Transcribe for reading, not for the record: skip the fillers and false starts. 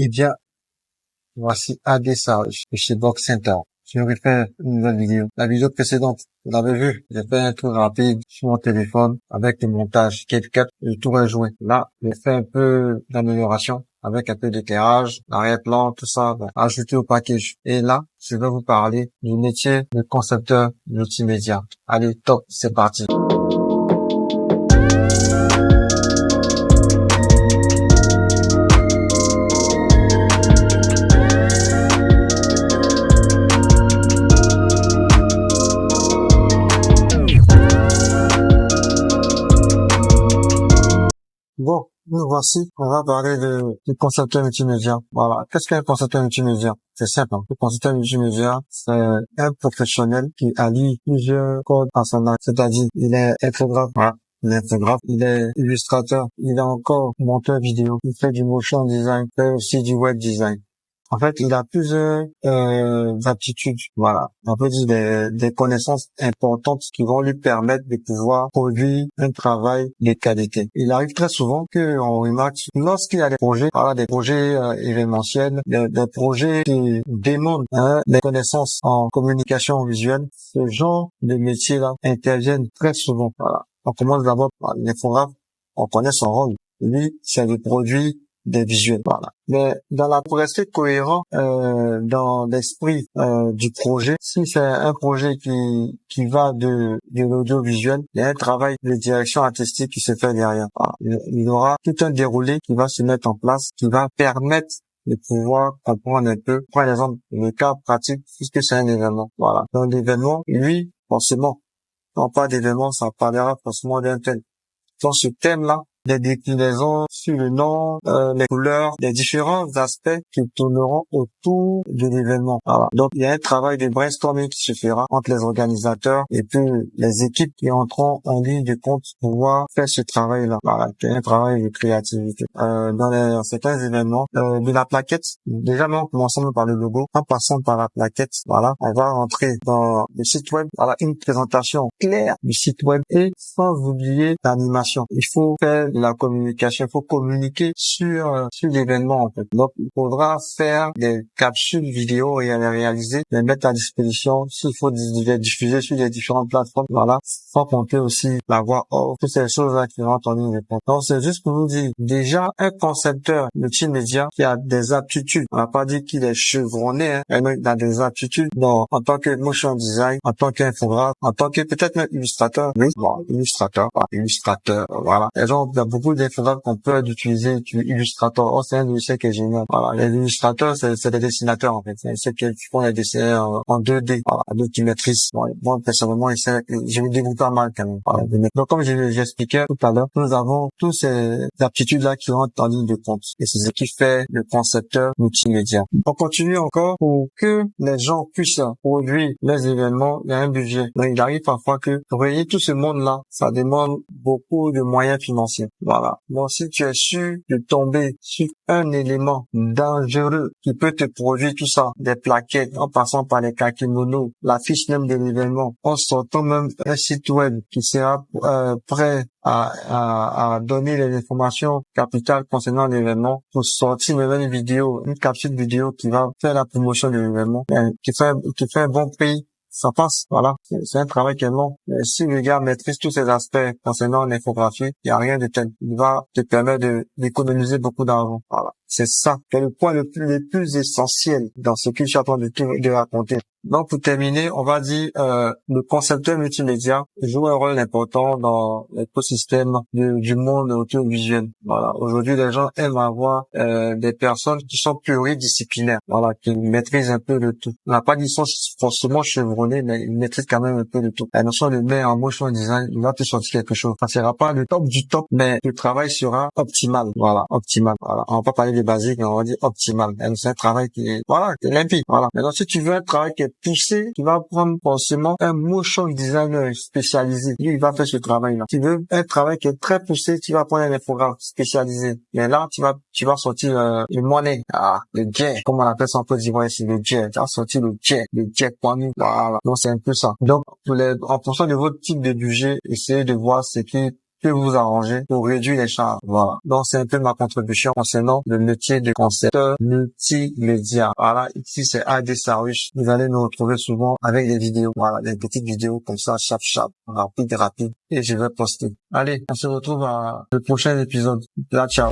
Eh bien, voici Adessa de chez Box Center. Je refais une nouvelle vidéo. La vidéo précédente, vous l'avez vu, j'ai fait un tour rapide sur mon téléphone avec le montage CapCut et tout rejoint. Là, j'ai fait un peu d'amélioration avec un peu d'éclairage, l'arrière-plan, tout ça, ajouté au package. Et là, je vais vous parler du métier de concepteur multimédia. Allez, top, c'est parti. Bon, nous voici, on va parler du concepteur multimédia. Voilà. Qu'est-ce qu'un concepteur multimédia? C'est simple, hein. Le concepteur multimédia, c'est un professionnel qui allie plusieurs codes à son acte. C'est-à-dire, il est infographe, voilà. Il est infographe, il est illustrateur, il est encore monteur vidéo, il fait du motion design, il fait aussi du web design. En fait, il a plusieurs aptitudes, voilà. On peut dire des connaissances importantes qui vont lui permettre de pouvoir produire un travail de qualité. Il arrive très souvent qu'on remarque lorsqu'il y a des projets, voilà, des projets événementiels, des projets qui demandent des connaissances en communication visuelle, ce genre de métiers-là interviennent très souvent. Voilà. On commence d'abord par l'infographe, on connaît son rôle. Lui, c'est de produire des visuels, voilà. Mais pour rester cohérent dans l'esprit du projet, si c'est un projet qui va de l'audiovisuel, il y a un travail de direction artistique qui se fait derrière. Voilà. Il y aura tout un déroulé qui va se mettre en place, qui va permettre de pouvoir comprendre un peu. Par exemple, le cas pratique, puisque c'est un événement. Voilà. Dans l'événement, lui, forcément, quand pas d'événement, ça parlera forcément d'un thème. Dans ce thème-là, des déclinaisons sur le nom, les couleurs, les différents aspects qui tourneront autour de l'événement. Voilà. Donc, il y a un travail de brainstorming qui se fera entre les organisateurs et puis les équipes qui entreront en ligne de compte pour pouvoir faire ce travail-là. Voilà, c'est un travail de créativité. Dans certains événements, de la plaquette, déjà même en commençant par le logo, en passant par la plaquette, voilà, on va rentrer dans le site web, voilà, une présentation claire du site web et sans oublier l'animation. Il faut faire de la communication, il faut communiquer sur l'événement en fait. Donc il faudra faire des capsules vidéo et les réaliser, les mettre à disposition, s'il faut les diffuser sur les différentes plateformes, voilà, sans compter aussi la voix off, toutes ces choses-là qui rentrent en ligne de compte. Donc c'est juste pour vous dire, déjà un concepteur multimédia qui a des aptitudes, on va pas dire qu'il est chevronné, mais il a des aptitudes en tant que motion design, en tant qu'infographe, en tant que peut-être même illustrateur, oui, bon, illustrateur, voilà. Et donc, il y a beaucoup d'infographes qu'on peut utiliser Illustrator. Oh, c'est un logiciel qui est génial. Voilà. Les illustrateurs, c'est des dessinateurs, en fait. C'est ceux qui font les dessins en 2D. Voilà. D'autres qui maîtrisent. Bon, moi, personnellement, je me débrouille pas mal, quand même. Voilà. Donc, comme j'expliquais tout à l'heure, nous avons tous ces aptitudes-là qui rentrent en ligne de compte. Et c'est ce qui fait le concepteur multimédia. On continue encore pour que les gens puissent produire les événements. Il y a un budget. Donc, il arrive parfois que, pour réunir tout ce monde-là, ça demande beaucoup de moyens financiers. Voilà. Bon, si tu es sûr de tomber sur un élément dangereux qui peut te produire tout ça, des plaquettes, en passant par les kakimonos, la fiche même de l'événement, en sortant même un site web qui sera prêt à donner les informations capitales concernant l'événement, pour sortir même une vidéo, une capsule vidéo qui va faire la promotion de l'événement, qui fait un bon prix. Ça passe, voilà. C'est un travail qui est long. Mais si le gars maîtrise tous ces aspects concernant l'infographie, il n'y a rien de tel. Il va te permettre d'économiser beaucoup d'argent. Voilà. C'est ça. C'est le point le plus essentiel dans ce que je suis en train de raconter. Donc, pour terminer, on va dire, le concepteur multimédia joue un rôle important dans l'écosystème du monde audiovisuel. Voilà. Aujourd'hui, les gens aiment avoir, des personnes qui sont pluridisciplinaires. Voilà. Qui maîtrisent un peu de tout. On n'a pas dit qu'ils sont forcément chevronnés, mais ils maîtrisent quand même un peu de tout. La notion de mettre en motion design, il va te sortir quelque chose. Ça sera pas le top du top, mais le travail sera optimal. Voilà. Optimal. Voilà. On va pas parler de basique, mais on va dire optimal. C'est un travail qui est, voilà, qui est limpide. Voilà. Maintenant, si tu veux un travail qui est poussé, tu vas prendre forcément un motion designer spécialisé. Lui, il va faire ce travail-là. Tu veux un travail qui est très poussé, tu vas prendre un infographe spécialisé. Mais là, tu vas sortir le money, le jet, comme on appelle ça en Côte d'Ivoire, c'est le jet. Tu vas sortir le jet Kwame. Voilà. Donc c'est un peu ça. Donc en fonction de votre type de budget, essayez de voir ce qui que vous arranger pour réduire les charges. Voilà. Donc, c'est un peu ma contribution concernant le métier de concepteur multimédia. Voilà. Ici, c'est AD Sarush. Vous allez nous retrouver souvent avec des vidéos. Voilà. Des petites vidéos comme ça, chap, rapide. Et je vais poster. Allez, on se retrouve à le prochain épisode. Là, ciao.